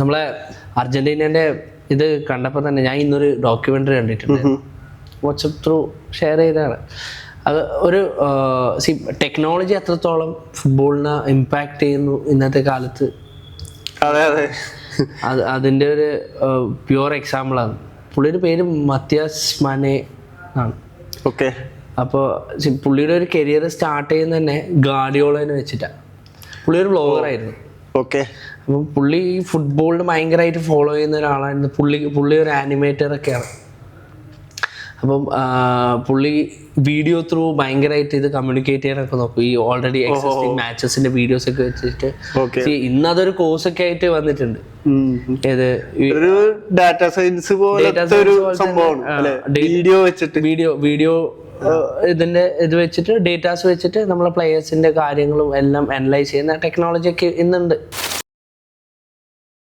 നമ്മളെ അർജന്റീനന്റെ ഇത് കണ്ടപ്പോൾ തന്നെ ഞാൻ ഇന്നൊരു ഡോക്യുമെന്ററി കണ്ടിട്ടുണ്ട്. വാട്സപ്പ് ത്രൂ ഷെയർ ചെയ്തതാണ്. അത് ഒരു ടെക്നോളജി എത്രത്തോളം ഫുട്ബോളിനെ ഇമ്പാക്ട് ചെയ്യുന്നു ഇന്നത്തെ കാലത്ത്. അതിൻ്റെ ഒരു പ്യുവർ എക്സാമ്പിളാണ്. പുള്ളിയുടെ പേര് മത്യാസ് മനെ ആണ്. ഓക്കെ. അപ്പോൾ പുള്ളിയുടെ ഒരു കരിയർ സ്റ്റാർട്ട് ചെയ്യുന്നത് തന്നെ ഗാർഡിയോളനെ വെച്ചിട്ടാണ്. പുള്ളി ഒരു വ്ളോഗറായിരുന്നു. ഓക്കെ. അപ്പം പുള്ളി ഈ ഫുട്ബോളിന് ഭയങ്കരമായിട്ട് ഫോളോ ചെയ്യുന്ന ഒരാളായിരുന്നു. പുള്ളി ഒരു ആനിമേറ്റർ ഒക്കെയാണ്. അപ്പം പുള്ളി വീഡിയോ ത്രൂ ഭയങ്കരമായിട്ട് ഇത് കമ്മ്യൂണിക്കേറ്റ് ചെയ്യാനൊക്കെ നോക്കും. ഈ ഓൾറെഡി എക്സിസ്റ്റിംഗ് മാച്ചസിന്റെ വീഡിയോസ് ഒക്കെ വെച്ചിട്ട് ഇന്ന് അതൊരു കോഴ്സ് ഒക്കെ ആയിട്ട് വന്നിട്ടുണ്ട്. ഏത് ഡാറ്റാ സയൻസ് പോലത്തെ ഒരു സംഭവമാണ്. വീഡിയോ ഇതിന്റെ ഇത് വെച്ചിട്ട് ഡേറ്റാസ് വെച്ചിട്ട് നമ്മളെ പ്ലേയേഴ്സിന്റെ കാര്യങ്ങളും എല്ലാം അനലൈസ് ചെയ്യുന്ന ടെക്നോളജി ഒക്കെ ഇന്നുണ്ട്.